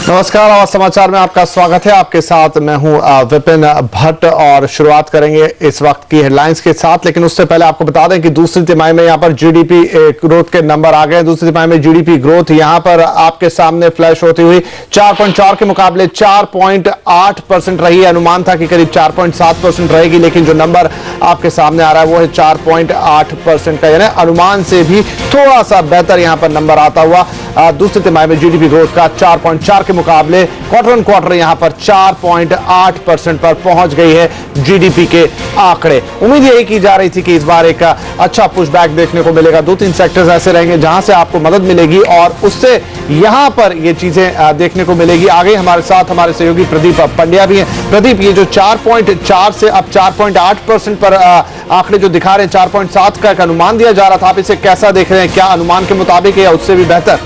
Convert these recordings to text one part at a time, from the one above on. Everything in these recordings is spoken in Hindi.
नमस्कार, आवाज समाचार में आपका स्वागत है। आपके साथ मैं हूं विपिन भट्ट और शुरुआत करेंगे इस वक्त की हेडलाइंस के साथ। लेकिन उससे पहले आपको बता दें कि दूसरी तिमाही में यहां पर जीडीपी ग्रोथ के नंबर आ गए। दूसरी तिमाही में जीडीपी ग्रोथ यहां पर आपके सामने फ्लैश होती हुई 4.4 के मुकाबले 4.8% रही है। अनुमान था कि करीब 4.7% रहेगी, लेकिन जो नंबर आपके सामने आ रहा है वो है 4.8% का, यानी अनुमान से भी थोड़ा सा बेहतर यहां पर नंबर आता हुआ दूसरी तिमाही में जीडीपी ग्रोथ का 4.4 के मुकाबले क्वार्टर ऑन क्वार्टर यहां पर 4.8% पर पहुंच गई है जीडीपी के आंकड़े। उम्मीद यही की जा रही थी कि इस बार एक अच्छा पुशबैक देखने को मिलेगा। 2-3 सेक्टर्स ऐसे रहेंगे जहां से आपको मदद मिलेगी और उससे यहां पर ये चीजें देखने को मिलेगी। आगे हमारे साथ हमारे सहयोगी प्रदीप पंड्या भी हैं। प्रदीप, ये जो 4.4 से अब 4.8% पर आंकड़े जो दिखा रहे हैं, 4.7 का एक अनुमान दिया जा रहा था, आप इसे कैसा देख रहे हैं? क्या अनुमान के मुताबिक है या उससे भी बेहतर?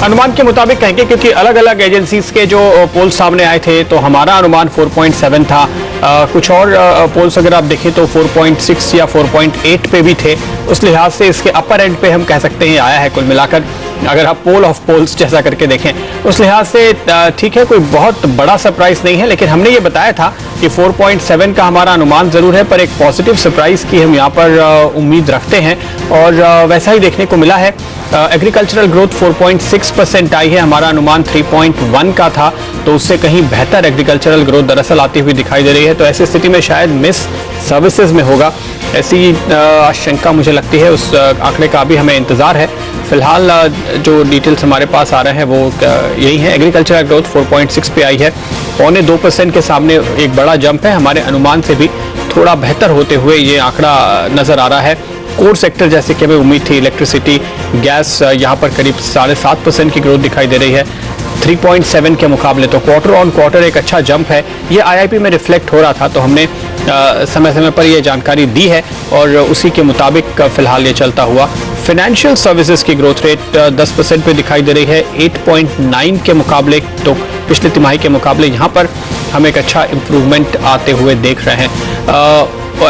अनुमान के मुताबिक कहेंगे, क्योंकि अलग अलग एजेंसीज के जो पोल सामने आए थे तो हमारा अनुमान 4.7 था। कुछ और पोल्स अगर आप देखें तो 4.6 या 4.8 पे भी थे। उस लिहाज से इसके अपर एंड पे हम कह सकते हैं आया है कुल मिलाकर, अगर आप पोल ऑफ पोल्स जैसा करके देखें उस लिहाज से ठीक है, कोई बहुत बड़ा सरप्राइज नहीं है। लेकिन हमने ये बताया था कि 4.7 का हमारा अनुमान जरूर है, पर एक पॉजिटिव सरप्राइज की हम यहाँ पर उम्मीद रखते हैं और वैसा ही देखने को मिला है। एग्रीकल्चरल ग्रोथ 4.6% आई है, हमारा अनुमान 3.1 का था, तो उससे कहीं बेहतर एग्रीकल्चरल ग्रोथ दरअसल आती हुई दिखाई दे रही है। तो ऐसी स्थिति में शायद मिस सर्विसेज में होगा, ऐसी आशंका मुझे लगती है। उस आंकड़े का भी हमें इंतजार है। फिलहाल जो डिटेल्स हमारे पास आ रहे हैं वो यही है। एग्रीकल्चरल ग्रोथ 4.6 पे आई है, 0.2% के सामने एक बड़ा जंप है। हमारे अनुमान से भी थोड़ा बेहतर होते हुए ये आंकड़ा नजर आ रहा है। कोर सेक्टर जैसे कि हमें उम्मीद थी, इलेक्ट्रिसिटी, गैस, यहाँ पर करीब 7.5% की ग्रोथ दिखाई दे रही है 3.7 के मुकाबले। तो क्वार्टर ऑन क्वार्टर एक अच्छा जंप है। ये आईआईपी में रिफ्लेक्ट हो रहा था, तो हमने समय समय पर ये जानकारी दी है और उसी के मुताबिक फिलहाल ये चलता हुआ। फाइनेंशियल सर्विसेज की ग्रोथ रेट 10% पे दिखाई दे रही है 8.9 के मुकाबले। तो पिछले तिमाही के मुकाबले यहाँ पर हम एक अच्छा इम्प्रूवमेंट आते हुए देख रहे हैं।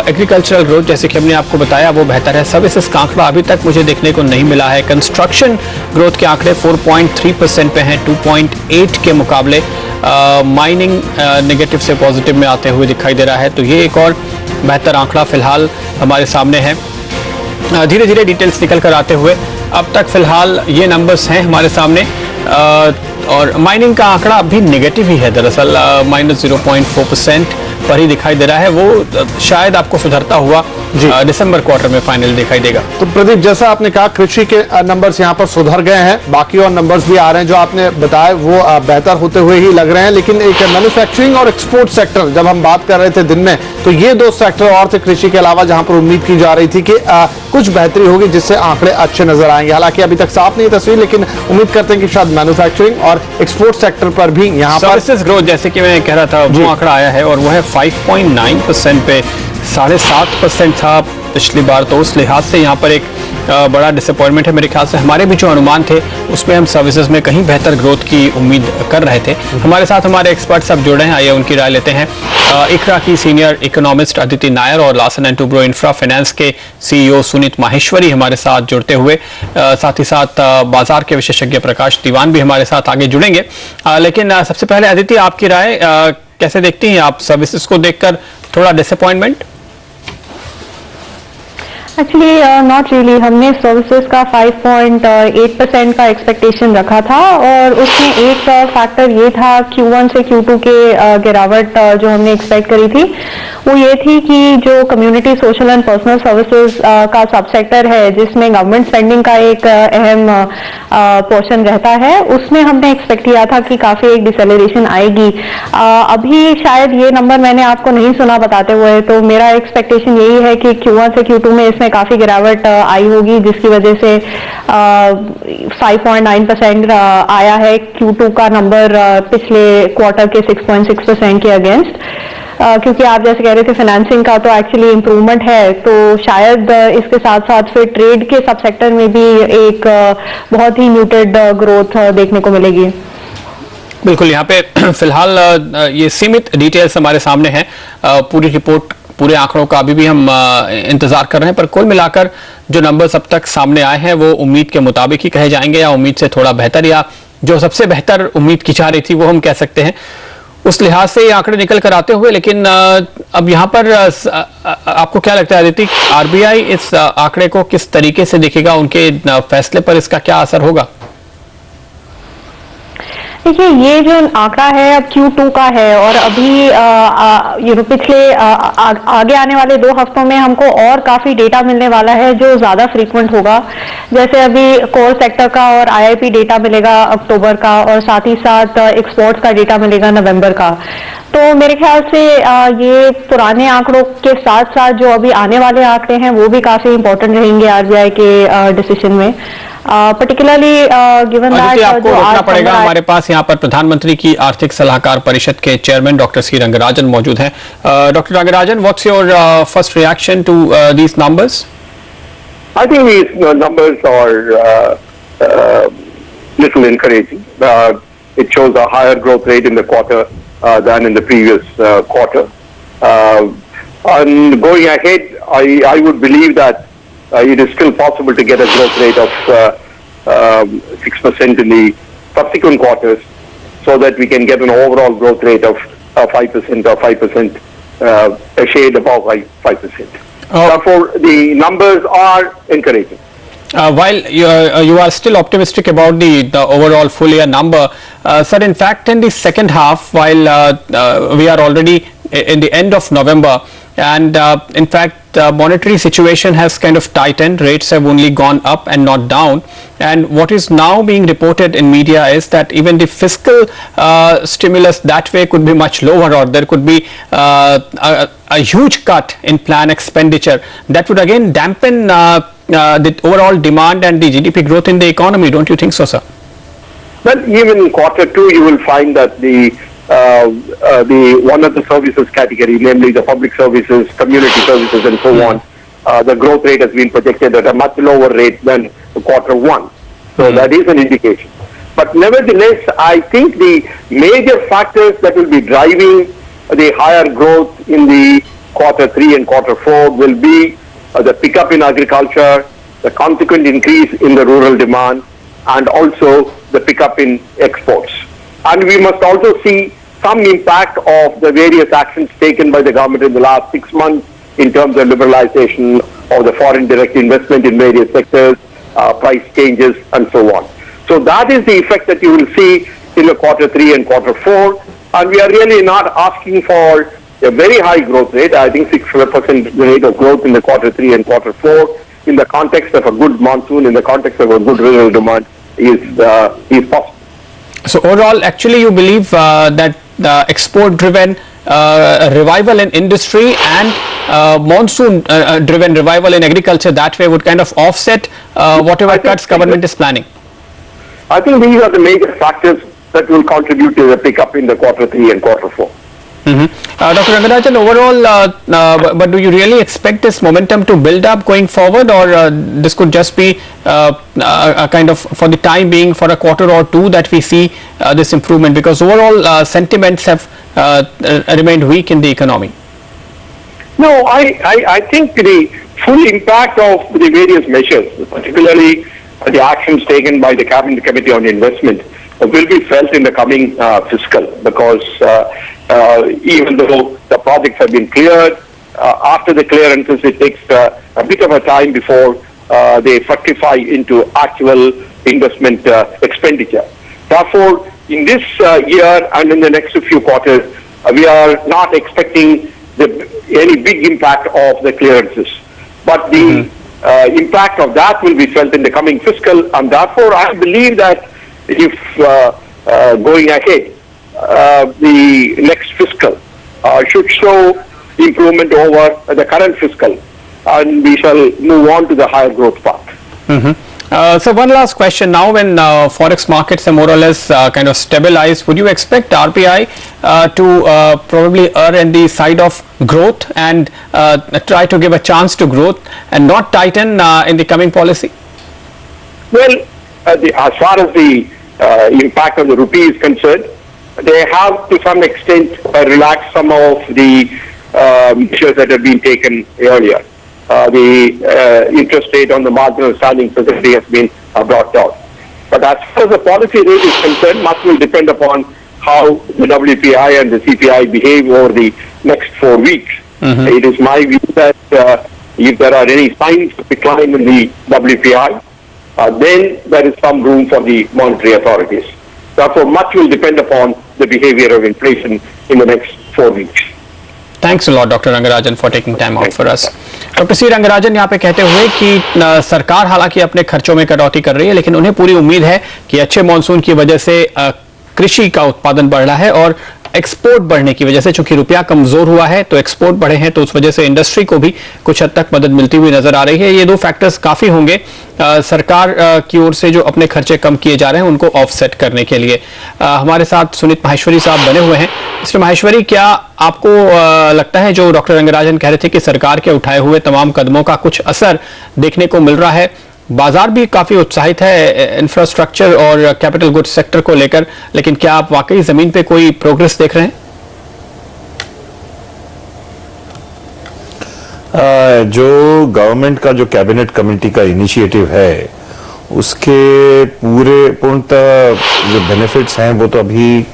एग्रीकल्चरल ग्रोथ जैसे कि हमने आपको बताया वो बेहतर है। सर्विसेज का आंकड़ा अभी तक मुझे देखने को नहीं मिला है। कंस्ट्रक्शन ग्रोथ के आंकड़े 4.3% पे हैं 2.8 के मुकाबले। माइनिंग नेगेटिव से पॉजिटिव में आते हुए दिखाई दे रहा है, तो ये एक और बेहतर आंकड़ा फिलहाल हमारे सामने है। धीरे धीरे डिटेल्स निकल कर आते हुए अब तक फिलहाल ये नंबर्स हैं हमारे सामने। और माइनिंग का आंकड़ा अभी नेगेटिव ही है, दरअसल -0.4% पर ही दिखाई दे रहा है। वो शायद आपको सुधरता हुआ दिसंबर क्वार्टर में फाइनल दिखाई देगा। तो प्रदीप, जैसा आपने कहा कृषि के नंबर्स यहाँ पर सुधर गए हैं, बाकी और नंबर्स भी आ रहे हैं जो आपने बताया वो बेहतर होते हुए ही लग रहे हैं। लेकिन एक मैन्युफैक्चरिंग और एक्सपोर्ट सेक्टर जब हम बात कर रहे थे दिन में, तो ये दो सेक्टर और थे कृषि के अलावा जहां पर उम्मीद की जा रही थी कि कुछ बेहतरी होगी जिससे आंकड़े अच्छे नजर आएंगे। हालांकि अभी तक साफ नहीं तस्वीर, लेकिन उम्मीद करते हैं कि शायद मैन्युफैक्चरिंग और एक्सपोर्ट सेक्टर पर भी यहाँ पर सर्विसेज ग्रोथ जैसे कि मैं कह रहा था वो आंकड़ा आया है और वो है 5.9% पे 7.5% था पिछली बार। तो उस लिहाज से यहाँ पर एक बड़ा डिसअपॉइंटमेंट है। मेरे ख्याल से हमारे भी जो अनुमान थे उसमें हम सर्विसेज में कहीं बेहतर ग्रोथ की उम्मीद कर रहे थे। हमारे साथ हमारे एक्सपर्ट सब जुड़े हैं, आइए उनकी राय लेते हैं। इकरा की सीनियर इकोनॉमिस्ट अदिति नायर और Larsen and Toubro infra finance के सीईओ सुनीत माहेश्वरी हमारे साथ जुड़ते हुए, साथ ही साथ बाजार के विशेषज्ञ प्रकाश दीवान भी हमारे साथ आगे जुड़ेंगे। लेकिन सबसे पहले अदिति, आपकी राय कैसे देखती हैं आप सर्विसेज को देखकर? थोड़ा डिसअपॉइंटमेंट? Actually not really. हमने सर्विसेज का 5.8% का एक्सपेक्टेशन रखा था और उसमें एक फैक्टर ये था Q1 से Q2 के गिरावट जो हमने एक्सपेक्ट करी थी वो ये थी कि जो community social and personal services का सब सेक्टर है जिसमें गवर्नमेंट स्पेंडिंग का एक अहम पोर्शन रहता है, उसमें हमने एक्सपेक्ट किया था कि काफी एक डिसेलरेशन आएगी। अभी शायद ये नंबर मैंने आपको नहीं सुना बताते हुए, तो मेरा एक्सपेक्टेशन यही है कि Q1 से Q2 में इसमें काफी गिरावट आई होगी, जिसकी वजह से 5.9% आया है Q2 का नंबर पिछले क्वार्टर के 6.6% के अगेंस्ट। क्योंकि आप जैसे कह रहे थे फाइनेंसिंग का तो एक्चुअली इम्प्रूवमेंट है, तो शायद इसके साथ साथ फिर ट्रेड के सब सेक्टर में भी एक बहुत ही म्यूटेड ग्रोथ देखने को मिलेगी। बिल्कुल, यहाँ पे फिलहाल ये सीमित डिटेल्स हमारे सामने हैं। पूरी रिपोर्ट, पूरे आंकड़ों का अभी भी हम इंतजार कर रहे हैं, पर कुल मिलाकर जो नंबर्स अब तक सामने आए हैं वो उम्मीद के मुताबिक ही कहे जाएंगे या उम्मीद से थोड़ा बेहतर या जो सबसे बेहतर उम्मीद की जा रही थी वो हम कह सकते हैं, उस लिहाज से ये आंकड़े निकल कर आते हुए। लेकिन अब यहाँ पर आपको क्या लगता है आदित्य, आरबीआई इस आंकड़े को किस तरीके से देखेगा, उनके फैसले पर इसका क्या असर होगा? देखिए, ये जो आंकड़ा है अब Q2 का है और अभी पिछले आगे आने वाले 2 हफ्तों में हमको और काफी डेटा मिलने वाला है जो ज्यादा फ्रीक्वेंट होगा। जैसे अभी कोर सेक्टर का और आईआईपी डेटा मिलेगा अक्टूबर का, और साथ ही साथ एक्सपोर्ट्स का डेटा मिलेगा नवंबर का। तो मेरे ख्याल से ये पुराने आंकड़ों के साथ साथ जो अभी आने वाले आंकड़े हैं वो भी काफी इंपॉर्टेंट रहेंगे आरबीआई के डिसीजन में, पर्टिकुलरली गिवन दैट आपको रोकना पड़ेगा। हमारे पास यहाँ पर प्रधानमंत्री की आर्थिक सलाहकार परिषद के चेयरमैन डॉक्टर सी रंगराजन मौजूद हैं। Doctor Rangarajan, what's your first reaction to these numbers? I think these numbers are little encouraging. It shows a higher growth rate in the quarter than in the previous quarter. And going ahead, I would believe that it is still possible to get a growth rate of 6% in the subsequent quarters, so that we can get an overall growth rate of 5% or 5%, a shade above 5%. Therefore, the numbers are encouraging. While you are still optimistic about the overall full year number, sir, in fact, in the second half, while we are already in the end of November, and in fact, monetary situation has kind of tightened. Rates have only gone up and not down. And what is now being reported in media is that even the fiscal stimulus that way could be much lower, or there could be a huge cut in plan expenditure that would again dampen the overall demand and the GDP growth in the economy. Don't you think so, sir? Well, even in Q2, you will find that the one of the services category, namely the public services, community services, and so on, the growth rate has been projected at a much lower rate than Q1. So that is an indication. But nevertheless, I think the major factors that will be driving the higher growth in the Q3 and Q4 will be the pickup in agriculture, the consequent increase in the rural demand, and also the pickup in exports. And we must also see some impact of the various actions taken by the government in the last 6 months in terms of liberalization of the foreign direct investment in various sectors, price changes, and so on. So that is the effect that you will see in the Q3 and Q4. And we are really not asking for a very high growth rate. I think 6% rate of growth in the Q3 and Q4 in the context of a good monsoon, in the context of a good rural demand is possible. So overall, actually, you believe that the export-driven revival in industry and monsoon-driven revival in agriculture that way would kind of offset whatever cuts government is planning? I think these are the major factors that will contribute to the pickup in the Q3 and Q4. Dr. Rangarajan, overall, but do you really expect this momentum to build up going forward, or this could just be a kind of, for the time being, for a quarter or two that we see this improvement, because overall sentiments have remained weak in the economy? No, I think the full impact of the various measures, particularly the actions taken by the Cabinet Committee on Investment, will be felt in the coming fiscal, because even though the projects have been cleared, after the clearances it takes a bit of a time before they fructify into actual investment expenditure. Therefore, in this year and in the next few quarters, we are not expecting any big impact of the clearances. But the impact of that will be felt in the coming fiscal, and therefore I believe that if going ahead, the next fiscal should show improvement over the current fiscal, and we shall move on to the higher growth path. So one last question now, when forex markets are more or less kind of stabilized, would you expect RBI to probably err on the side of growth and try to give a chance to growth and not tighten in the coming policy? Well, as far as the impact on the rupee is concerned, they have to some extent relaxed some of the measures that have been taken earlier. The interest rate on the marginal standing facility has been brought down. But as far as the policy rate is concerned, much will depend upon how the WPI and the CPI behave over the next 4 weeks. It is my view that if there are any signs of decline in the WPI, then there is some room for the monetary authorities. Therefore, much will depend upon the behavior of inflation in the next 4 weeks. Thanks a lot doctor Rangarajan for taking time out for us. Doctor C Rangarajan यहाँ पे कहते हुए कि सरकार हालांकि अपने खर्चों में कटौती कर रही है, लेकिन उन्हें पूरी उम्मीद है कि अच्छे मॉनसून की वजह से कृषि का उत्पादन बढ़ रहा है और एक्सपोर्ट बढ़ने की वजह से, चूंकि रुपया कमजोर हुआ है तो एक्सपोर्ट बढ़े हैं, तो उस वजह से इंडस्ट्री को भी कुछ हद तक मदद मिलती हुई नजर आ रही है। ये दो फैक्टर्स काफी होंगे सरकार की ओर से जो अपने खर्चे कम किए जा रहे हैं उनको ऑफसेट करने के लिए। हमारे साथ सुनीत माहेश्वरी साहब बने हुए हैं। मिस्टर माहेश्वरी, क्या आपको लगता है जो डॉक्टर रंगराजन कह रहे थे कि सरकार के उठाए हुए तमाम कदमों का कुछ असर देखने को मिल रहा है? बाजार भी काफी उत्साहित है इंफ्रास्ट्रक्चर और कैपिटल गुड्स सेक्टर को लेकर, लेकिन क्या आप वाकई जमीन पे कोई प्रोग्रेस देख रहे हैं? जो गवर्नमेंट का जो कैबिनेट कमेटी का इनिशिएटिव है उसके पूर्णतः जो बेनिफिट्स हैं वो तो अभी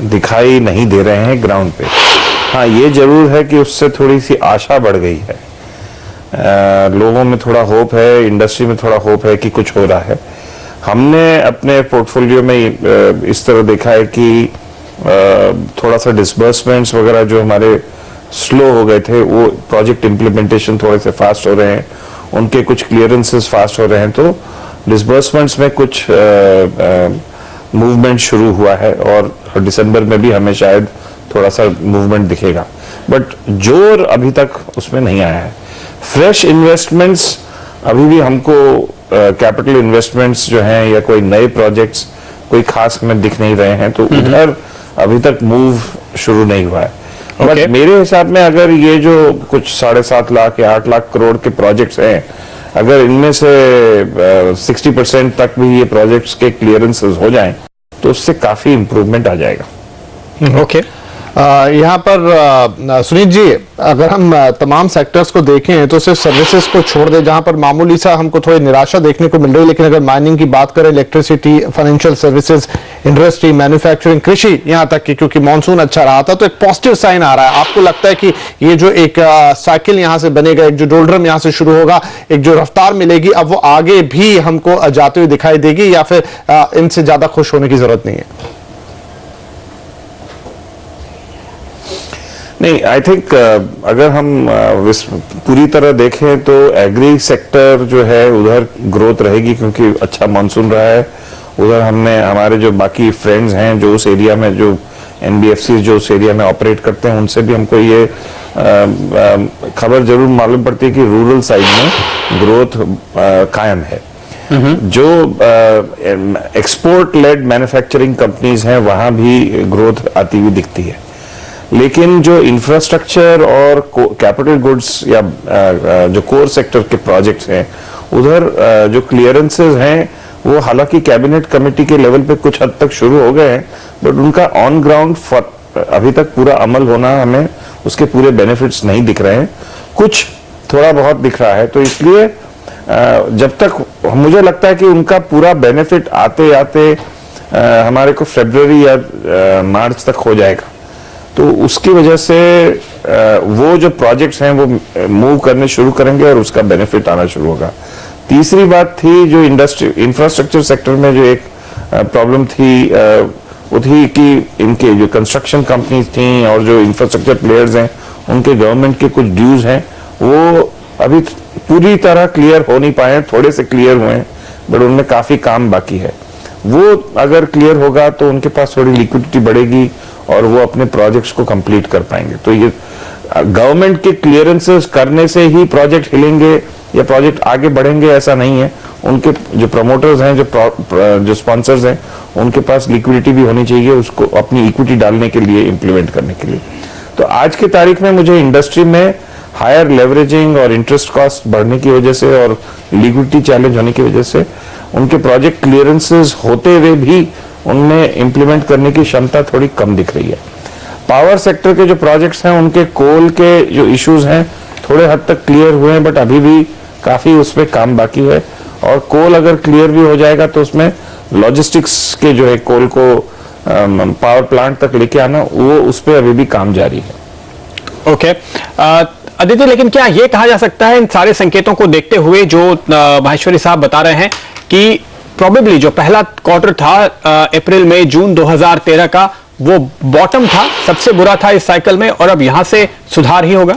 दिखाई नहीं दे रहे हैं ग्राउंड पे। हाँ, ये जरूर है कि उससे थोड़ी सी आशा बढ़ गई है, लोगों में थोड़ा होप है, इंडस्ट्री में थोड़ा होप है कि कुछ हो रहा है। हमने अपने पोर्टफोलियो में इस तरह देखा है कि थोड़ा सा डिसबर्समेंट्स वगैरह जो हमारे स्लो हो गए थे, वो प्रोजेक्ट इम्प्लीमेंटेशन थोड़े से फास्ट हो रहे हैं, उनके कुछ क्लियरेंसेस फास्ट हो रहे हैं, तो डिसबर्समेंट्स में कुछ मूवमेंट शुरू हुआ है और दिसंबर में भी हमें शायद थोड़ा सा मूवमेंट दिखेगा, बट जोर अभी तक उसमें नहीं आया है। फ्रेश इन्वेस्टमेंट्स अभी भी हमको कैपिटल इन्वेस्टमेंट्स जो हैं या कोई नए प्रोजेक्ट्स कोई खास हमें दिख नहीं रहे हैं, तो उधर अभी तक मूव शुरू नहीं हुआ है। बट मेरे हिसाब में अगर ये जो कुछ 7.5 लाख या 8 लाख करोड़ के प्रोजेक्ट्स हैं, अगर इनमें से 60% तक भी ये प्रोजेक्ट्स के क्लियरेंसेस हो जाएं तो उससे काफी इंप्रूवमेंट आ जाएगा। ओके, यहाँ पर सुनीत जी, अगर हम तमाम सेक्टर्स को देखें तो सिर्फ सर्विसेज को छोड़ दें जहां पर मामूली सा हमको थोड़ी निराशा देखने को मिल रही है, लेकिन अगर माइनिंग की बात करें, electricity, financial services, industry, manufacturing, कृषि, यहाँ तक कि क्योंकि मानसून अच्छा रहा था तो एक पॉजिटिव साइन आ रहा है। आपको लगता है कि ये जो एक साइकिल यहाँ से बनेगा, एक जो डोल्ड्रम यहाँ से शुरू होगा, एक जो रफ्तार मिलेगी, अब वो आगे भी हमको जाते हुए दिखाई देगी, या फिर इनसे ज्यादा खुश होने की जरूरत नहीं है? नहीं, आई थिंक अगर हम पूरी तरह देखें तो एग्री सेक्टर जो है उधर ग्रोथ रहेगी, क्योंकि अच्छा मानसून रहा है। उधर हमने हमारे जो बाकी फ्रेंड्स हैं जो उस एरिया में, जो एनबीएफसी जो उस एरिया में ऑपरेट करते हैं, उनसे भी हमको ये खबर जरूर मालूम पड़ती है कि रूरल साइड में ग्रोथ कायम है। जो एक्सपोर्ट लेड मैन्युफैक्चरिंग कंपनीज हैं वहां भी ग्रोथ आती हुई दिखती है, लेकिन जो इंफ्रास्ट्रक्चर और कैपिटल गुड्स या जो कोर सेक्टर के प्रोजेक्ट्स हैं उधर जो क्लियरेंसेस हैं वो हालांकि कैबिनेट कमेटी के लेवल पे कुछ हद तक शुरू हो गए हैं, बट उनका ऑन ग्राउंड अभी तक पूरा अमल होना, हमें उसके पूरे बेनिफिट्स नहीं दिख रहे हैं। कुछ थोड़ा बहुत दिख रहा है, तो इसलिए जब तक मुझे लगता है कि उनका पूरा बेनिफिट आते आते हमारे को फरवरी या मार्च तक हो जाएगा, तो उसकी वजह से वो जो प्रोजेक्ट्स हैं वो मूव करने शुरू करेंगे और उसका बेनिफिट आना शुरू होगा। तीसरी बात थी जो इंफ्रास्ट्रक्चर सेक्टर में जो एक प्रॉब्लम थी वो थी कि इनके जो कंस्ट्रक्शन कंपनीज थी और जो इंफ्रास्ट्रक्चर प्लेयर्स हैं उनके गवर्नमेंट के कुछ ड्यूज हैं वो अभी पूरी तरह क्लियर हो नहीं पाए, थोड़े से क्लियर हुए हैं, बट उनमें काफी काम बाकी है। वो अगर क्लियर होगा तो उनके पास थोड़ी लिक्विडिटी बढ़ेगी और वो अपने प्रोजेक्ट्स को कंप्लीट कर पाएंगे। तो ये गवर्नमेंट के क्लियरेंसेस करने से ही प्रोजेक्ट हिलेंगे या प्रोजेक्ट आगे बढ़ेंगे ऐसा नहीं है। उनके जो प्रमोटर्स हैं, जो स्पॉन्सर्स हैं, उनके पास लिक्विडिटी भी होनी चाहिए उसको अपनी इक्विटी डालने के लिए, इंप्लीमेंट करने के लिए। तो आज की तारीख में मुझे इंडस्ट्री में हायर लेवरेजिंग और इंटरेस्ट कॉस्ट बढ़ने की वजह से और लिक्विडिटी चैलेंज होने की वजह से उनके प्रोजेक्ट क्लियरेंसेस होते हुए भी उनमें इंप्लीमेंट करने की क्षमता थोड़ी कम दिख रही है। पावर सेक्टर के जो प्रोजेक्ट्स हैं उनके कोल के जो इश्यूज हैं थोड़े हद तक क्लियर हुए हैं, बट अभी भी काफी उस पर काम बाकी है और कोल अगर क्लियर भी हो जाएगा तो उसमें लॉजिस्टिक्स के जो है कोल को पावर प्लांट तक लेके आना, वो उस पर अभी भी काम जारी है। ओके अदिति, लेकिन क्या ये कहा जा सकता है इन सारे संकेतों को देखते हुए जो माहेश्वरी साहब बता रहे हैं कि प्रोबेबली जो पहला क्वार्टर था अप्रैल मई जून 2013 का, वो बॉटम था, सबसे बुरा था इस साइकिल में, और अब यहां से सुधार ही होगा?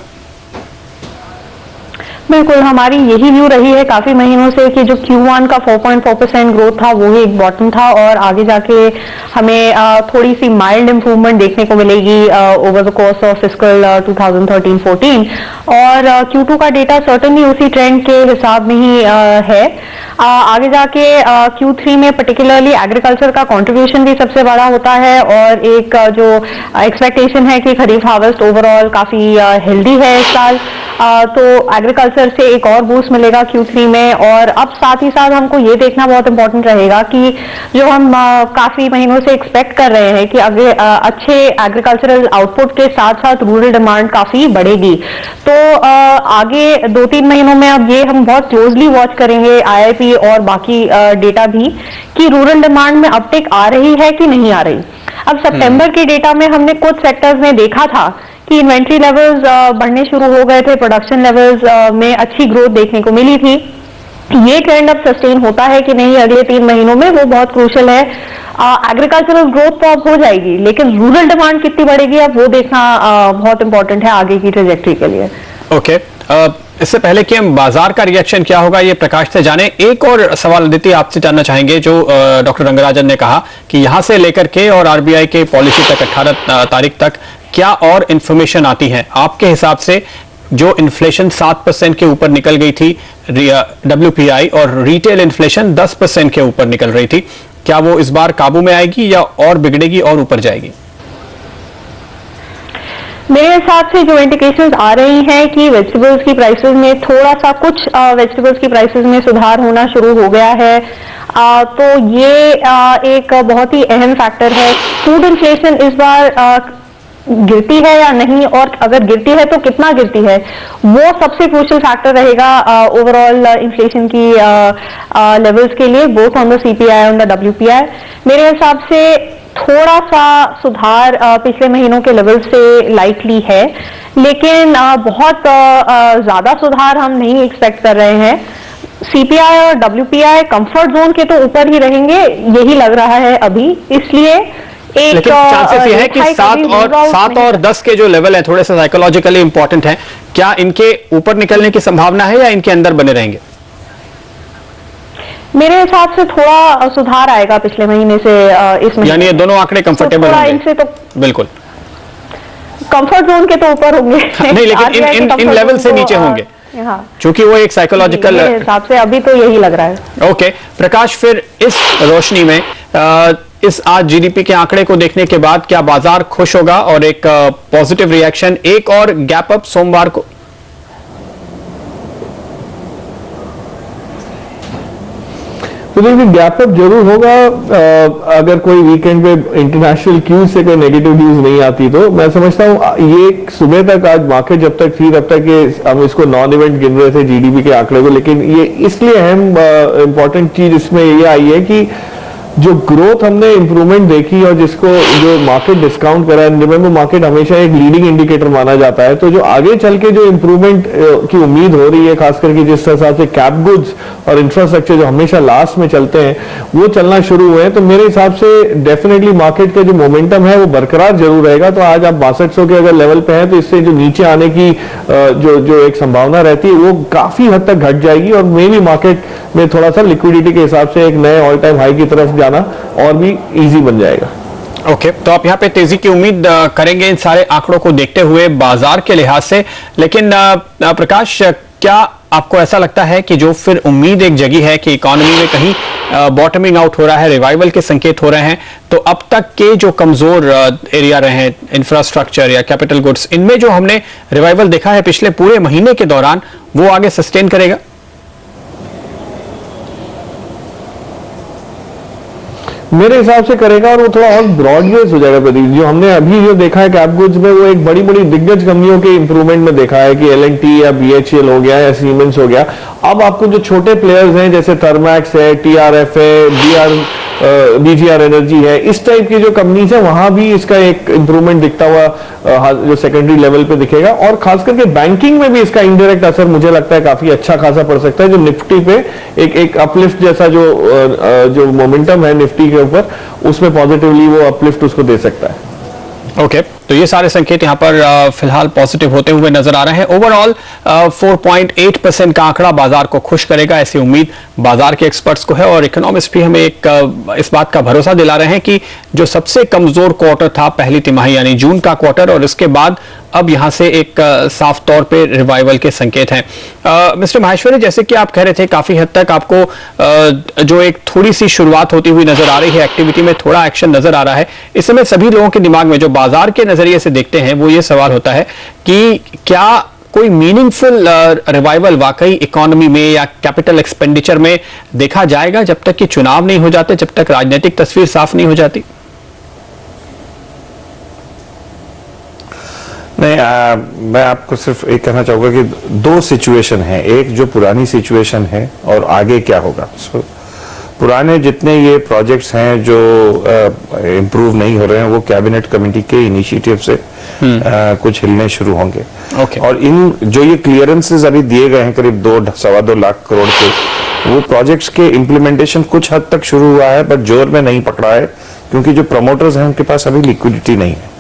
बिल्कुल, हमारी यही व्यू रही है काफी महीनों से कि जो Q1 का 4.4% ग्रोथ था वो ही एक बॉटम था, और आगे जाके हमें थोड़ी सी माइल्ड इंप्रूवमेंट देखने को मिलेगी over the course of fiscal 2013-14, और Q2 का डेटा सर्टेनली उसी ट्रेंड के हिसाब में ही है। आगे जाके Q3 में पर्टिकुलरली एग्रीकल्चर का कंट्रीब्यूशन भी सबसे बड़ा होता है, और एक जो एक्सपेक्टेशन है कि खरीफ हार्वेस्ट ओवरऑल काफी हेल्दी है इस साल, तो एग्रीकल्चर से एक और बूस्ट मिलेगा Q3 में। और अब साथ ही साथ हमको ये देखना बहुत इंपॉर्टेंट रहेगा कि जो हम काफी महीनों से एक्सपेक्ट कर रहे हैं कि अगर अच्छे एग्रीकल्चरल आउटपुट के साथ साथ रूरल डिमांड काफी बढ़ेगी, तो आगे 2-3 महीनों में अब ये हम बहुत क्लोजली वॉच करेंगे IIP और बाकी डेटा भी कि रूरल डिमांड में अपटेक आ रही है कि नहीं आ रही। अब सितंबर के डेटा में हमने कुछ सेक्टर्स में देखा था कि इन्वेंट्री लेवल्स बढ़ने शुरू हो गए थे, प्रोडक्शन लेवल्स में अच्छी ग्रोथ देखने को मिली थी। ये ट्रेंड अब सस्टेन होता है कि नहीं अगले 3 महीनों में, वो बहुत क्रूशियल है। एग्रीकल्चरल ग्रोथ तो अब हो जाएगी, लेकिन रूरल डिमांड कितनी बढ़ेगी अब वो देखना बहुत इंपॉर्टेंट है आगे की ट्रेजेक्टरी के लिए। ओके, इससे पहले कि हम बाजार का रिएक्शन क्या होगा ये प्रकाश से जाने, एक और सवाल अदिति आपसे जानना चाहेंगे। जो डॉक्टर रंगराजन ने कहा कि यहां से लेकर के और RBI के पॉलिसी तक 18 तारीख तक क्या और इंफॉर्मेशन आती है आपके हिसाब से? जो इन्फ्लेशन 7% के ऊपर निकल गई थी WPI, और रिटेल इन्फ्लेशन 10% के ऊपर निकल रही थी, क्या वो इस बार काबू में आएगी या और बिगड़ेगी और ऊपर जाएगी? मेरे हिसाब से जो इंडिकेशंस आ रही हैं कि वेजिटेबल्स की प्राइसेस में थोड़ा सा कुछ वेजिटेबल्स की प्राइसेस में सुधार होना शुरू हो गया है, तो ये एक बहुत ही अहम फैक्टर है। फूड इन्फ्लेशन इस बार गिरती है या नहीं, और अगर गिरती है तो कितना गिरती है, वो सबसे क्रूशियल फैक्टर रहेगा ओवरऑल इन्फ्लेशन की लेवल्स के लिए, बोथ ऑन द CPI और द WPI। मेरे हिसाब से थोड़ा सा सुधार पिछले महीनों के लेवल से लाइकली है, लेकिन बहुत ज्यादा सुधार हम नहीं एक्सपेक्ट कर रहे हैं। CPI और WPI कंफर्ट जोन के तो ऊपर ही रहेंगे, यही लग रहा है अभी, इसलिए एक लेकिन चांसेस ये है कि 7 और 10 के जो लेवल है थोड़े से साइकोलॉजिकली इंपॉर्टेंट हैं, क्या इनके ऊपर निकलने की संभावना है या इनके अंदर बने रहेंगे? मेरे हिसाब से थोड़ा सुधार आएगा पिछले महीने से इस महीने, यानी ये दोनों आंकड़े कंफर्टेबल होंगे? इनसे तो बिल्कुल कंफर्ट जोन के तो ऊपर होंगे नहीं, लेकिन इन लेवल से नीचे होंगे, क्योंकि वो एक साइकोलॉजिकल हिसाब से अभी तो यही लग रहा है। ओके प्रकाश, फिर इस रोशनी में इस आज GDP के आंकड़े को देखने के बाद क्या बाजार खुश होगा और एक पॉजिटिव रिएक्शन, एक और गैप अप सोमवार को? तो देखिए गैप अप जरूर होगा अगर कोई वीकेंड पे इंटरनेशनल क्यूज से कोई नेगेटिव न्यूज नहीं आती तो। मैं समझता हूँ ये सुबह तक आज मार्केट जब तक थी तब तक ये हम इसको नॉन इवेंट गिन रहे थे GDP के आंकड़े को, लेकिन ये इसलिए अहम इंपॉर्टेंट चीज इसमें ये आई है कि जो ग्रोथ हमने इंप्रूवमेंट देखी और जिसको जो मार्केट डिस्काउंट करा है, रिमेंबर मार्केट हमेशा एक लीडिंग इंडिकेटर माना जाता है, तो जो आगे चल के जो इंप्रूवमेंट की उम्मीद हो रही है खास करके जिस हिसाब से कैप गुड्स और इंफ्रास्ट्रक्चर जो हमेशा लास्ट में चलते हैं वो चलना शुरू हुए हैं, तो मेरे हिसाब से डेफिनेटली मार्केट का जो मोमेंटम है वो बरकरार जरूर रहेगा। तो आज आप 6200 के अगर लेवल पे हैं तो इससे जो नीचे आने की जो एक संभावना रहती है वो काफी हद तक घट जाएगी, और मे भी मार्केट में थोड़ा सा लिक्विडिटी के हिसाब से एक नए ऑल टाइम हाई की तरफ जाना और भी इजी बन जाएगा। ओके, तो आप यहाँ पे तेजी की उम्मीद करेंगे इन सारे आंकड़ों को देखते हुए बाजार के लिहाज से, लेकिन प्रकाश क्या आपको ऐसा लगता है कि जो फिर उम्मीद एक जगी है कि इकोनॉमी में कहीं बॉटमिंग आउट हो रहा है, रिवाइवल के संकेत हो रहे हैं, तो अब तक के जो कमजोर एरिया रहे हैं इंफ्रास्ट्रक्चर या कैपिटल गुड्स, इनमें जो हमने रिवाइवल देखा है पिछले पूरे महीने के दौरान, वो आगे सस्टेन करेगा? मेरे हिसाब से करेगा और वो थोड़ा और ब्रॉड बेस हो जाएगा प्रदीप। जो हमने अभी जो देखा है कैप गुड्स में, वो एक बड़ी बड़ी दिग्गज कंपनियों के इंप्रूवमेंट में देखा है कि L&T या BHEL हो गया या सीमेंस हो गया। अब आपको जो छोटे प्लेयर्स हैं जैसे थर्मैक्स है, TRF है, BGR एनर्जी है, इस टाइप की जो कंपनीज है वहां भी इसका एक इंप्रूवमेंट दिखता हुआ जो सेकेंडरी लेवल पे दिखेगा। और खास करके बैंकिंग में भी इसका इनडायरेक्ट असर मुझे लगता है काफी अच्छा खासा पड़ सकता है, जो निफ्टी पे एक अपलिफ्ट जैसा जो मोमेंटम है निफ्टी के ऊपर, उसमें पॉजिटिवली वो अपलिफ्ट उसको दे सकता है। ओके, तो ये सारे संकेत यहाँ पर फिलहाल पॉजिटिव होते हुए नजर आ रहे हैं। ओवरऑल 4.8% का आंकड़ा बाजार को खुश करेगा, ऐसी उम्मीद बाजार के एक्सपर्ट्स को है। और इकोनॉमिस्ट भी हमें इस बात का भरोसा दिला रहे हैं कि जो सबसे कमजोर क्वार्टर था पहली तिमाही यानी जून का क्वार्टर, और इसके बाद अब यहां से एक साफ तौर पे रिवाइवल के संकेत हैं। मिस्टर माहेश्वरी, जैसे कि आप कह रहे थे काफी हद तक आपको जो एक थोड़ी सी शुरुआत होती हुई नजर आ रही है, एक्टिविटी में थोड़ा एक्शन नजर आ रहा है। इस समय सभी लोगों के दिमाग में जो बाजार के नजरिए से देखते हैं वो ये सवाल होता है कि क्या कोई मीनिंगफुल रिवाइवल वाकई इकोनॉमी में या कैपिटल एक्सपेंडिचर में देखा जाएगा जब तक कि चुनाव नहीं हो जाते, जब तक राजनीतिक तस्वीर साफ नहीं हो जाती? नहीं, मैं आपको सिर्फ एक कहना चाहूंगा कि दो सिचुएशन है, एक जो पुरानी सिचुएशन है और आगे क्या होगा। पुराने जितने ये प्रोजेक्ट्स हैं जो इम्प्रूव नहीं हो रहे हैं, वो कैबिनेट कमेटी के इनिशिएटिव से कुछ हिलने शुरू होंगे। और इन जो ये क्लियरेंसेस अभी दिए गए हैं करीब 2-2.25 लाख करोड़ के, वो प्रोजेक्ट्स के इम्प्लीमेंटेशन कुछ हद तक शुरू हुआ है, बट जोर में नहीं पकड़ा है, क्योंकि जो प्रमोटर्स हैं उनके पास अभी लिक्विडिटी नहीं है।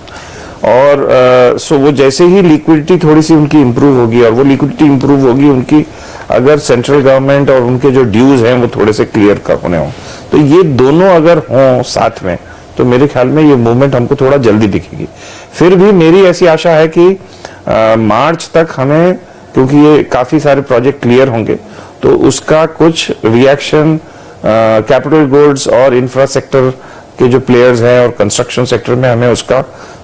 और सो वो जैसे ही लिक्विडिटी थोड़ी सी उनकी इंप्रूव होगी, और वो लिक्विडिटी इंप्रूव होगी उनकी, अगर सेंट्रल गवर्नमेंट और उनके जो ड्यूज हैं वो थोड़े से क्लियर होने हों, तो ये दोनों अगर हों साथ में, तो मेरे ख्याल में ये मूवमेंट हमको थोड़ा जल्दी दिखेगी। फिर भी मेरी ऐसी आशा है कि मार्च तक हमें, क्योंकि ये काफी सारे प्रोजेक्ट क्लियर होंगे, तो उसका कुछ रिएक्शन कैपिटल गुड्स और इंफ्रास्ट्रक्चर के जो प्लेयर्स हैं और कंस्ट्रक्शन सेक्टर में हमें उसका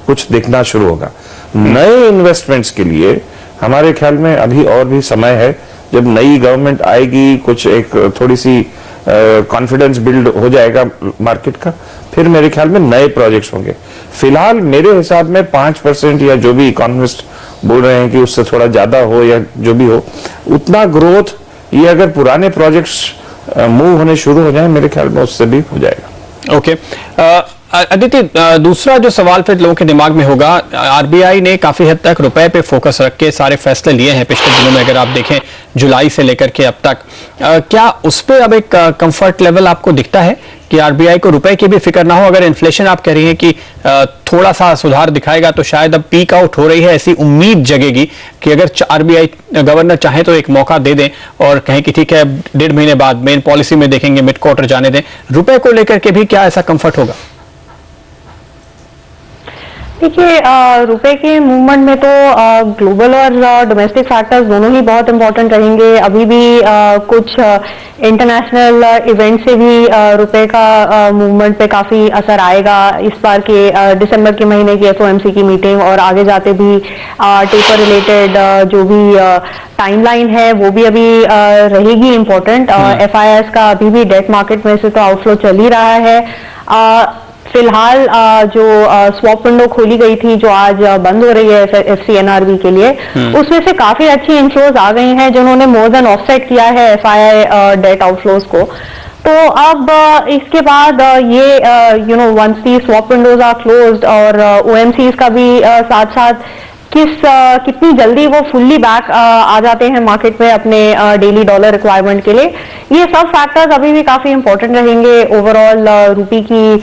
कुछ दिखना शुरू होगा। नए इन्वेस्टमेंट्स के लिए हमारे ख्याल में अभी और भी समय है। जब नई गवर्नमेंट आएगी, कुछ एक थोड़ी सी कॉन्फिडेंस बिल्ड हो जाएगा मार्केट का, फिर मेरे ख्याल में नए प्रोजेक्ट्स होंगे। फिलहाल मेरे हिसाब में 5% या जो भी इकोनॉमिस्ट बोल रहे हैं कि उससे थोड़ा ज्यादा हो या जो भी हो, उतना ग्रोथ ये अगर पुराने प्रोजेक्ट्स मूव होने शुरू हो जाए, मेरे ख्याल में उससे भी हो जाएगा। ओके, अदिति, दूसरा जो सवाल फिर लोगों के दिमाग में होगा, आरबीआई ने काफी हद तक रुपए पे फोकस रख के सारे फैसले लिए हैं पिछले दिनों में, अगर आप देखें जुलाई से लेकर के अब तक, क्या उस पर अब एक कंफर्ट लेवल आपको दिखता है कि आरबीआई को रुपए की भी फिक्र ना हो? अगर इन्फ्लेशन आप कह रही हैं कि थोड़ा सा सुधार दिखाएगा, तो शायद अब पीक आउट हो रही है, ऐसी उम्मीद जगेगी कि अगर आरबीआई गवर्नर चाहे तो एक मौका दे दें और कहें कि ठीक है 1.5 महीने बाद मेन पॉलिसी में देखेंगे, मिड क्वार्टर जाने दें। रुपए को लेकर के भी क्या ऐसा कंफर्ट होगा? देखिए, रुपए के मूवमेंट में तो ग्लोबल और डोमेस्टिक फैक्टर्स दोनों ही बहुत इंपॉर्टेंट रहेंगे। अभी भी कुछ इंटरनेशनल इवेंट से भी रुपए का मूवमेंट पे काफी असर आएगा। इस बार के दिसंबर के महीने की FOMC की मीटिंग और आगे जाते भी टेपर रिलेटेड जो भी टाइमलाइन है वो भी अभी रहेगी इम्पोर्टेंट। FIS का अभी भी डेट मार्केट में से तो आउटफ्लो चल ही रहा है। फिलहाल जो स्वैप विंडो खोली गई थी, जो आज बंद हो रही है FCNRB के लिए, उसमें से काफी अच्छी इनफ्लोज आ गई हैं जिन्होंने मोर देन ऑफसेट किया है FII डेट आउटफ्लोज को। तो अब इसके बाद ये once the swap windows are closed और OMCs का भी साथ साथ कितनी जल्दी वो फुल्ली बैक आ जाते हैं मार्केट में अपने डेली डॉलर रिक्वायरमेंट के लिए, ये सब फैक्टर्स अभी भी काफी इंपॉर्टेंट रहेंगे ओवरऑल रुपी की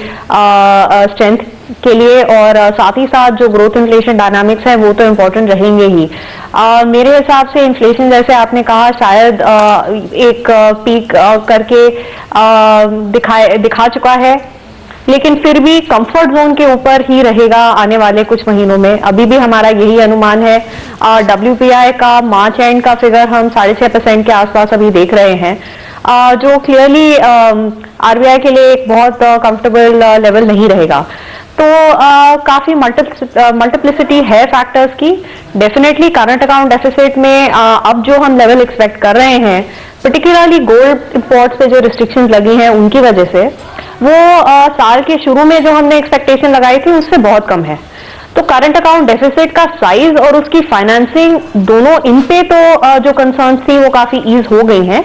स्ट्रेंथ के लिए। और साथ ही साथ जो ग्रोथ इन्फ्लेशन डायनामिक्स है वो तो इम्पोर्टेंट रहेंगे ही। मेरे हिसाब से इन्फ्लेशन, जैसे आपने कहा, शायद एक पीक करके दिखा चुका है, लेकिन फिर भी कंफर्ट जोन के ऊपर ही रहेगा आने वाले कुछ महीनों में। अभी भी हमारा यही अनुमान है। WPI का मार्च एंड का फिगर हम 6.5% के आसपास अभी देख रहे हैं, जो क्लियरली RBI के लिए एक बहुत कंफर्टेबल लेवल नहीं रहेगा। तो काफी मल्टीप्लिसिटी है फैक्टर्स की। डेफिनेटली करंट अकाउंट डेफिसिट में अब जो हम लेवल एक्सपेक्ट कर रहे हैं, पर्टिकुलरली गोल्ड इंपोर्ट पे जो रिस्ट्रिक्शंस लगी हैं उनकी वजह से, वो साल के शुरू में जो हमने एक्सपेक्टेशन लगाई थी उससे बहुत कम है। तो करंट अकाउंट डेफिसिट का साइज और उसकी फाइनेंसिंग दोनों इन पे तो जो कंसर्न्स थी वो काफी ईज हो गई हैं,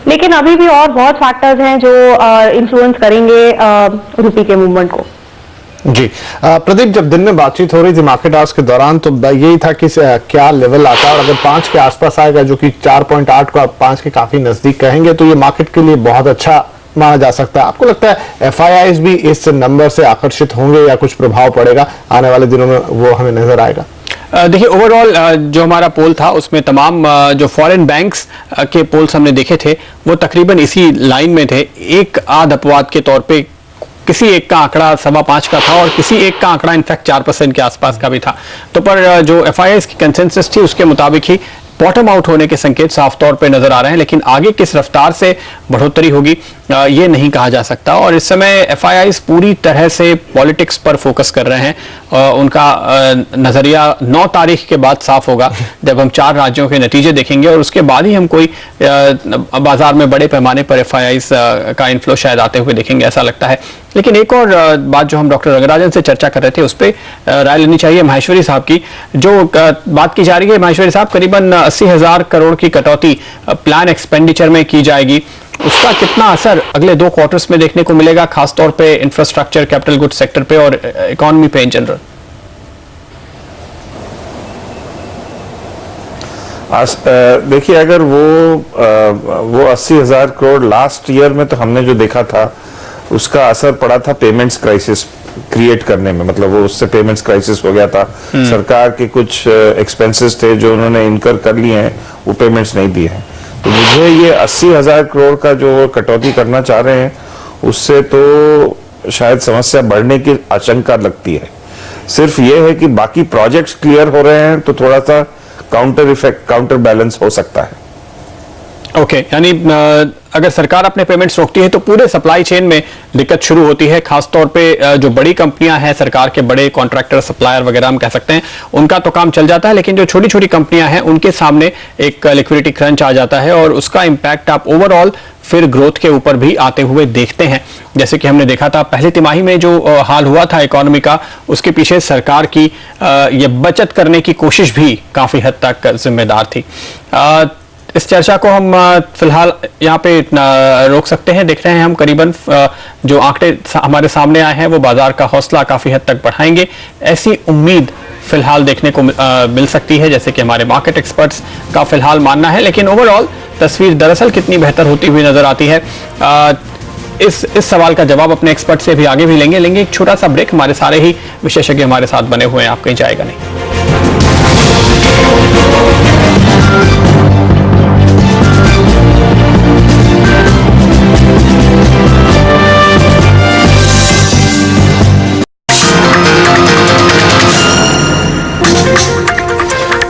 लेकिन अभी भी और बहुत फैक्टर्स हैं जो इन्फ्लुएंस करेंगे रुपये के मूवमेंट को। जी प्रदीप, जब दिन में बातचीत हो रही थी मार्केट आवर्स के दौरान तो यही था कि क्या लेवल आता है, और अगर 5 के आसपास आएगा जो कि 4.8 को आप 5 के काफी नजदीक कहेंगे तो ये मार्केट के लिए बहुत अच्छा माना जा सकता है। आपको लगता है FIIs भी इस नंबर से आकर्षित होंगे या कुछ प्रभाव पड़ेगा आने वाले दिनों में, वो हमें नजर आएगा? देखिए, ओवरऑल जो हमारा पोल था उसमें तमाम जो फॉरेन बैंक्स के पोल्स हमने देखे थे वो तकरीबन इसी लाइन में थे। एक आध अपवाद के तौर पे किसी एक का आंकड़ा 5.25 का था और किसी एक का आंकड़ा इनफैक्ट 4% के आसपास का भी था। तो पर जो FIIs की कंसेंसस थी उसके मुताबिक ही बॉटम आउट होने के संकेत साफ तौर पे नजर आ रहे हैं, लेकिन आगे किस रफ्तार से बढ़ोतरी होगी ये नहीं कहा जा सकता। और इस समय FIIs पूरी तरह से पॉलिटिक्स पर फोकस कर रहे हैं। उनका नजरिया 9 तारीख के बाद साफ होगा जब हम 4 राज्यों के नतीजे देखेंगे और उसके बाद ही हम कोई बाजार में बड़े पैमाने पर FIIs का इन्फ्लो शायद आते हुए देखेंगे, ऐसा लगता है। लेकिन एक और बात जो हम डॉक्टर रंगराजन से चर्चा कर रहे थे उस पर राय लेनी चाहिए माहेश्वरी साहब की। जो बात की जा रही है माहेश्वरी साहब, करीबन 80,000 करोड़ की कटौती प्लान एक्सपेंडिचर में की जाएगी, उसका कितना असर अगले 2 क्वार्टर्स में देखने को मिलेगा, खासतौर पे इंफ्रास्ट्रक्चर, कैपिटल गुड्स सेक्टर पे और इकोनॉमी पे इन जनरल? देखिए, अगर वो 80,000 करोड़ लास्ट ईयर में तो हमने जो देखा था उसका असर पड़ा था पेमेंट्स क्राइसिस क्रिएट करने में, मतलब वो उससे पेमेंट्स क्राइसिस हो गया था। सरकार के कुछ एक्सपेंसेस थे जो उन्होंने इनकर कर लिए हैं, वो पेमेंट्स नहीं दिए हैं। तो मुझे ये 80,000 करोड़ का जो कटौती करना चाह रहे हैं उससे तो शायद समस्या बढ़ने की आशंका लगती है। सिर्फ ये है कि बाकी प्रोजेक्ट्स क्लियर हो रहे हैं तो थोड़ा सा काउंटर इफेक्ट, काउंटर बैलेंस हो सकता है। ओके, यानी अगर सरकार अपने पेमेंट्स रोकती है तो पूरे सप्लाई चेन में दिक्कत शुरू होती है। खासतौर पे जो बड़ी कंपनियां हैं, सरकार के बड़े कॉन्ट्रैक्टर, सप्लायर वगैरह हम कह सकते हैं, उनका तो काम चल जाता है, लेकिन जो छोटी छोटी कंपनियां हैं उनके सामने एक लिक्विडिटी क्रंच आ जाता है और उसका इंपैक्ट आप ओवरऑल फिर ग्रोथ के ऊपर भी आते हुए देखते हैं। जैसे कि हमने देखा था पहली तिमाही में जो हाल हुआ था इकोनॉमी का, उसके पीछे सरकार की ये बचत करने की कोशिश भी काफी हद तक जिम्मेदार थी। इस चर्चा को हम फिलहाल यहाँ पे रोक सकते हैं। देख रहे हैं हम करीबन जो आंकड़े हमारे सामने आए हैं वो बाजार का हौसला काफी हद तक बढ़ाएंगे, ऐसी उम्मीद फिलहाल देखने को मिल सकती है, जैसे कि हमारे मार्केट एक्सपर्ट्स का फिलहाल मानना है। लेकिन ओवरऑल तस्वीर दरअसल कितनी बेहतर होती हुई नजर आती है, इस सवाल का जवाब अपने एक्सपर्ट से भी आगे भी लेंगे। एक छोटा सा ब्रेक, हमारे सारे ही विशेषज्ञ हमारे साथ बने हुए हैं, आप कहीं जाएगा नहीं।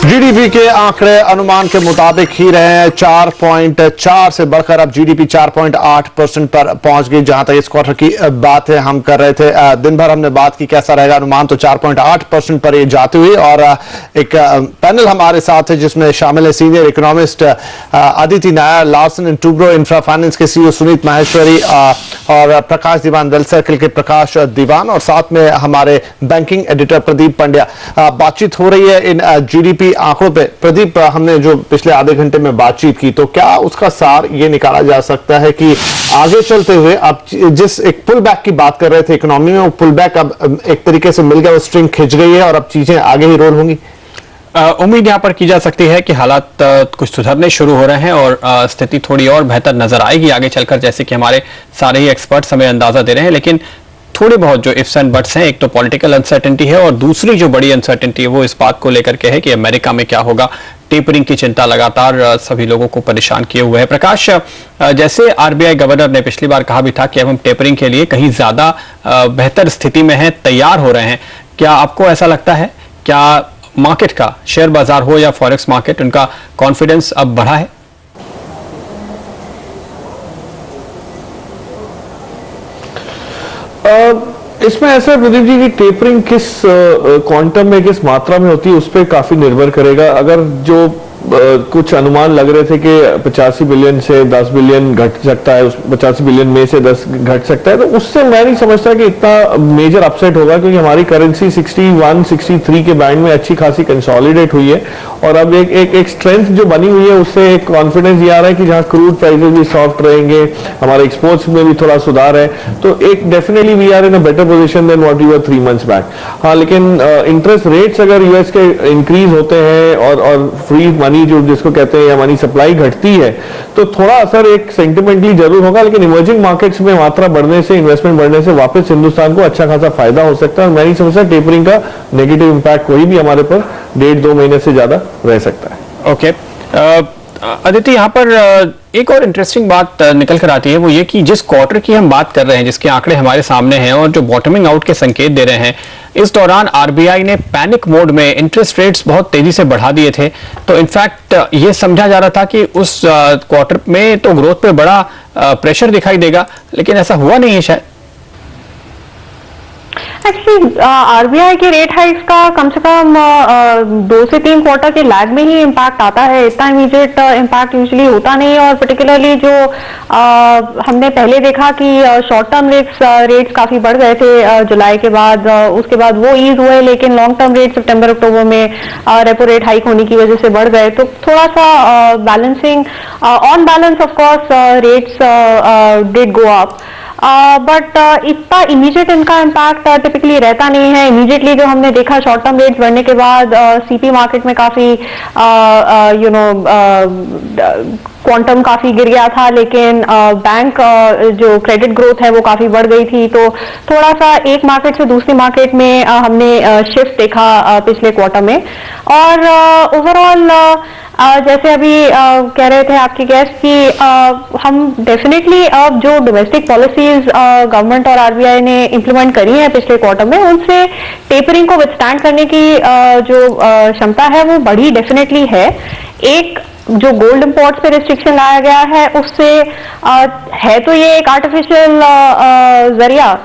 जीडीपी के आंकड़े अनुमान के मुताबिक ही रहे हैं। 4.4 से बढ़कर अब जीडीपी 4.8% पर पहुंच गई। जहां तक इस क्वार्टर की बात है, हम कर रहे थे दिन भर हमने बात की कैसा रहेगा अनुमान, तो 4.8% पर ये जाती हुई। और एक पैनल हमारे साथ है जिसमें शामिल है senior economist Aditi Nair, Larsen and Toubro infra finance के CEO सुनीत माहेश्वरी और प्रकाश दीवान वेल्थ सर्किल के प्रकाश दीवान, और साथ में हमारे बैंकिंग एडिटर प्रदीप पंड्या। बातचीत हो रही है इन जीडीपी आंकड़ों पे। प्रदीप, हमने जो पिछले आधे घंटे में बातचीत की तो क्या उसका सार ये निकाला जा सकता है कि आगे चलते हुए अब जिस एक पुल बैक की बात कर रहे थे इकोनॉमी में, वो पुल बैक अब एक तरीके से मिल गया, वो स्ट्रिंग खिंच गई है और अब चीजें आगे ही रोल होंगी? उम्मीद यहाँ पर की जा सकती है कि हालात कुछ सुधरने शुरू हो रहे हैं और स्थिति थोड़ी और बेहतर नजर आएगी आगे चलकर, जैसे कि हमारे सारे ही एक्सपर्ट्स हमें अंदाजा दे रहे हैं। लेकिन थोड़े बहुत जो इफ्स एंड बट्स हैं, एक तो पॉलिटिकल अनसर्टेनिटी है और दूसरी जो बड़ी अनसर्टेनिटी है वो इस बात को लेकर के है कि अमेरिका में क्या होगा। टेपरिंग की चिंता लगातार सभी लोगों को परेशान किए हुए है। प्रकाश, जैसे आरबीआई गवर्नर ने पिछली बार कहा भी था कि अब हम टेपरिंग के लिए कहीं ज्यादा बेहतर स्थिति में हैं, तैयार हो रहे हैं, क्या आपको ऐसा लगता है? क्या मार्केट का, शेयर बाजार हो या फॉरेक्स मार्केट, उनका कॉन्फिडेंस अब बढ़ा है? इसमें ऐसा है प्रदीप जी की टेपरिंग किस क्वांटम में, किस मात्रा में होती है उस पर काफी निर्भर करेगा। अगर जो कुछ अनुमान लग रहे थे कि 85 बिलियन से 10 बिलियन घट सकता है, उस 85 बिलियन में से 10 घट सकता है, तो उससे मैं नहीं समझता कि इतना मेजर अपसेट होगा, क्योंकि हमारी करेंसी 61, 63 के बैंड में अच्छी खासी कंसोलिडेट हुई है और अब एक स्ट्रेंथ जो बनी हुई है उससे एक कॉन्फिडेंस ये आ रहा है कि जहां क्रूड प्राइसेस भी सॉफ्ट रहेंगे, हमारे एक्सपोर्ट्स में भी थोड़ा सुधार है, तो एक definitely we are in a better position than what we were 3 months back. हाँ, लेकिन इंटरेस्ट रेट्स अगर यूएस के इंक्रीज होते हैं और फ्री मनी जो जिसको कहते हैं या मनी सप्लाई घटती है तो थोड़ा असर एक सेंटिमेंटली जरूर होगा, लेकिन इमर्जिंग मार्केट्स में मात्रा बढ़ने से, इन्वेस्टमेंट बढ़ने से वापस हिंदुस्तान को अच्छा खासा फायदा हो सकता है और मैं नहीं समझता टेपरिंग का नेगेटिव इंपैक्ट कोई भी हमारे पर 1.5-2 महीने से ज्यादा रह सकता है। ओके, अदिति, यहाँ पर एक और इंटरेस्टिंग बात निकल कर आती है, वो ये कि जिस क्वार्टर की हम बात कर रहे हैं, जिसके आंकड़े हमारे सामने हैं और जो बॉटमिंग आउट के संकेत दे रहे हैं, इस दौरान आरबीआई ने पैनिक मोड में इंटरेस्ट रेट्स बहुत तेजी से बढ़ा दिए थे। तो इनफैक्ट ये समझा जा रहा था कि उस क्वार्टर में तो ग्रोथ पे बड़ा प्रेशर दिखाई देगा, लेकिन ऐसा हुआ नहीं है शायद। एक्चुअली आरबीआई के रेट हाइक्स का कम से कम 2 से 3 क्वार्टर के लैग में ही इम्पैक्ट आता है, इतना इमीडिएट इम्पैक्ट यूजुअली होता नहीं। और पर्टिकुलरली जो हमने पहले देखा कि शॉर्ट टर्म रेट्स काफी बढ़ गए थे जुलाई के बाद, उसके बाद वो ईज हुए, लेकिन लॉन्ग टर्म रेट सितंबर अक्टूबर में रेपो रेट हाइक होने की वजह से बढ़ गए, तो थोड़ा सा balancing on balance of course rates did go up, but इतना इमीडिएट इनका इम्पैक्ट टिपिकली रहता नहीं है। इमीडिएटली जो हमने देखा शॉर्ट टर्म रेट्स बढ़ने के बाद सीपी मार्केट में काफी क्वांटम काफी गिर गया था, लेकिन बैंक जो क्रेडिट ग्रोथ है वो काफी बढ़ गई थी, तो थोड़ा सा एक मार्केट से दूसरी मार्केट में हमने शिफ्ट देखा पिछले क्वार्टर में। और ओवरऑल जैसे अभी कह रहे थे आपके गेस्ट कि हम डेफिनेटली अब जो डोमेस्टिक पॉलिसीज गवर्नमेंट और आरबीआई ने इम्प्लीमेंट करी है पिछले क्वार्टर में, उनसे टेपरिंग को विथस्टैंड करने की जो क्षमता है वो बढ़ी डेफिनेटली है। एक जो गोल्ड इंपोर्ट्स पे रिस्ट्रिक्शन लाया गया है उससे है तो ये एक आर्टिफिशियल जरिया,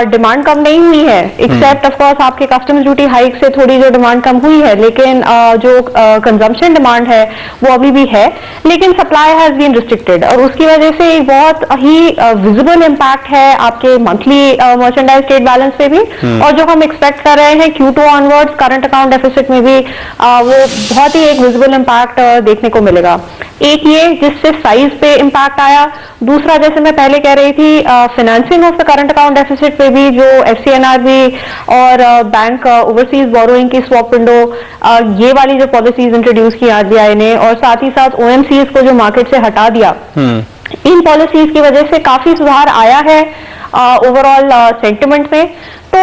डिमांड कम नहीं हुई है, एक्सेप्ट ऑफ कोर्स आपके कस्टम्स ड्यूटी हाइक से थोड़ी जो डिमांड कम हुई है, लेकिन जो कंजम्पशन डिमांड है वो अभी भी है, लेकिन सप्लाई हैज बीन रिस्ट्रिक्टेड और उसकी वजह से एक बहुत ही विजिबल इम्पैक्ट है आपके मंथली मर्चेंडाइज ट्रेड बैलेंस पे भी, और जो हम एक्सपेक्ट कर रहे हैं Q2 onwards current account deficit में भी वो बहुत ही एक विजिबल इम्पैक्ट देखने को मिलेगा। एक ये जिससे साइज पे इम्पैक्ट आया, दूसरा जैसे मैं पहले कह रही थी financing of the current account deficit पे भी जो FCNRB और बैंक ओवरसीज बोरोइंग की स्वैप विंडो, ये वाली जो पॉलिसीज इंट्रोड्यूस की आरबीआई ने, और साथ ही साथ OMCs को जो मार्केट से हटा दिया, इन पॉलिसीज की वजह से काफी सुधार आया है ओवरऑल सेंटिमेंट में। तो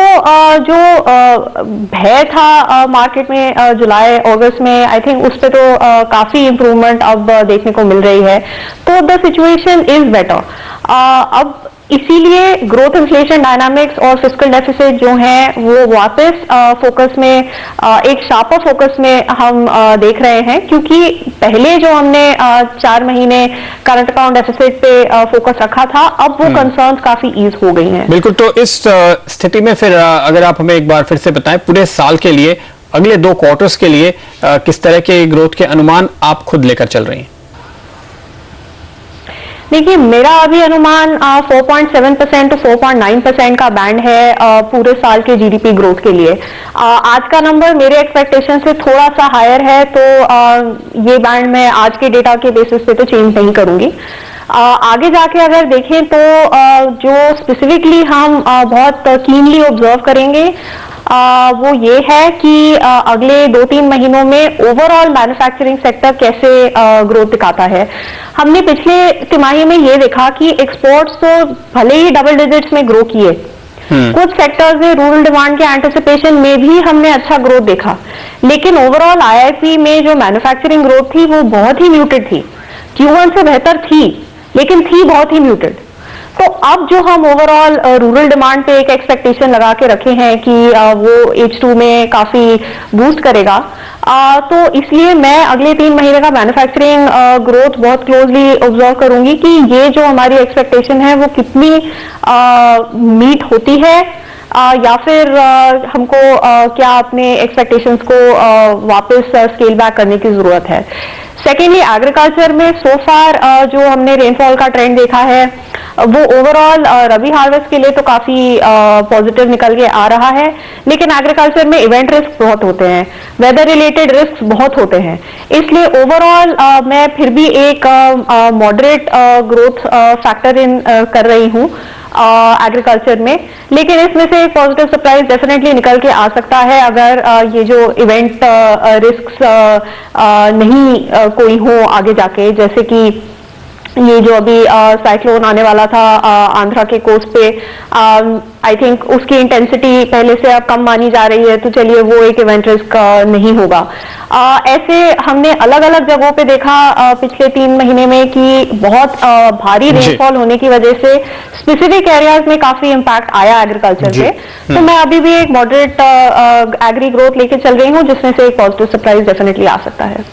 जो भय था मार्केट में जुलाई अगस्त में, आई थिंक उस पे तो काफी इंप्रूवमेंट अब देखने को मिल रही है, तो द सिचुएशन इज बेटर। अब इसीलिए ग्रोथ इन्फ्लेशन डायनामिक्स और फिस्कल डेफिसिट जो हैं वो वापस फोकस में, एक शार्पर फोकस में हम देख रहे हैं, क्योंकि पहले जो हमने 4 महीने करंट अकाउंट डेफिसिट पे फोकस रखा था, अब वो कंसर्न्स काफी ईज हो गई हैं। बिल्कुल, तो इस स्थिति में फिर अगर आप हमें एक बार फिर से बताएं, पूरे साल के लिए, अगले 2 क्वार्टर्स के लिए किस तरह के ग्रोथ के अनुमान आप खुद लेकर चल रही हैं? देखिए, मेरा अभी अनुमान 4.7% to 4.9% का बैंड है पूरे साल के जीडीपी ग्रोथ के लिए। आज का नंबर मेरे एक्सपेक्टेशन से थोड़ा सा हायर है, तो ये बैंड मैं आज के डेटा के बेसिस पे तो चेंज नहीं करूंगी। आगे जाके अगर देखें तो जो स्पेसिफिकली हम बहुत कीनली ऑब्जर्व करेंगे वो ये है कि अगले 2-3 महीनों में ओवरऑल मैन्युफैक्चरिंग सेक्टर कैसे ग्रोथ दिखाता है। हमने पिछले तिमाही में ये देखा कि एक्सपोर्ट्स तो भले ही डबल डिजिट्स में ग्रो किए, कुछ सेक्टर्स में रूरल डिमांड के एंटिसिपेशन में भी हमने अच्छा ग्रोथ देखा, लेकिन ओवरऑल आईआईपी में जो मैन्युफैक्चरिंग ग्रोथ थी वो बहुत ही म्यूटेड थी। Q1 से बेहतर थी, लेकिन थी बहुत ही म्यूटेड। तो अब जो हम ओवरऑल रूरल डिमांड पे एक एक्सपेक्टेशन लगा के रखे हैं कि वो H2 में काफी बूस्ट करेगा, तो इसलिए मैं अगले 3 महीने का मैन्युफैक्चरिंग ग्रोथ बहुत क्लोजली ऑब्जर्व करूंगी कि ये जो हमारी एक्सपेक्टेशन है वो कितनी मीट होती है या फिर हमको क्या अपने एक्सपेक्टेशंस को वापस स्केल बैक करने की जरूरत है। सेकेंडली एग्रीकल्चर में सो फार जो हमने रेनफॉल का ट्रेंड देखा है वो ओवरऑल रबी हार्वेस्ट के लिए तो काफी पॉजिटिव निकल के आ रहा है, लेकिन एग्रीकल्चर में इवेंट रिस्क बहुत होते हैं, वेदर रिलेटेड रिस्क बहुत होते हैं, इसलिए ओवरऑल मैं फिर भी एक मॉडरेट ग्रोथ फैक्टर इन कर रही हूँ एग्रीकल्चर में। लेकिन इसमें से एक पॉजिटिव सरप्राइज डेफिनेटली निकल के आ सकता है अगर ये जो इवेंट रिस्क नहीं कोई हो आगे जाके, जैसे कि ये जो अभी साइक्लोन आने वाला था आंध्रा के कोस्ट पे, आई थिंक उसकी इंटेंसिटी पहले से अब कम मानी जा रही है, तो चलिए वो एक इवेंट रिस्क नहीं होगा। ऐसे हमने अलग अलग जगहों पे देखा पिछले 3 महीने में कि बहुत भारी रेनफॉल होने की वजह से स्पेसिफिक एरियाज में काफी इम्पैक्ट आया एग्रीकल्चर पे, तो मैं अभी भी एक मॉडरेट एग्री ग्रोथ लेके चल रही हूँ, जिसमें से एक पॉजिटिव सरप्राइज डेफिनेटली आ सकता है।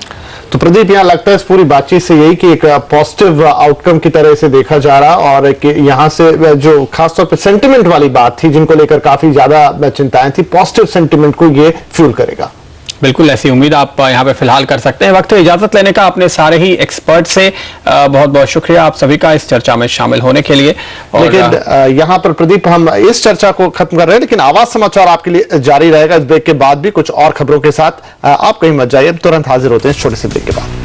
तो प्रदीप, यहाँ लगता है इस पूरी बातचीत से यही कि एक पॉजिटिव आउटकम की तरह से देखा जा रहा, और कि यहाँ से जो खासतौर पे सेंटिमेंट वाली बात थी जिनको लेकर काफी ज्यादा चिंताएं थी, पॉजिटिव सेंटिमेंट को ये फ्यूल करेगा। बिल्कुल ऐसी उम्मीद आप यहाँ पे फिलहाल कर सकते हैं। वक्त है इजाजत लेने का अपने सारे ही एक्सपर्ट से। बहुत बहुत शुक्रिया आप सभी का इस चर्चा में शामिल होने के लिए। और लेकिन यहाँ पर प्रदीप हम इस चर्चा को खत्म कर रहे हैं, लेकिन आवाज समाचार आपके लिए जारी रहेगा इस ब्रेक के बाद भी कुछ और खबरों के साथ। आप कहीं मत जाइए, तुरंत हाजिर होते हैं इस छोटे से ब्रेक के बाद।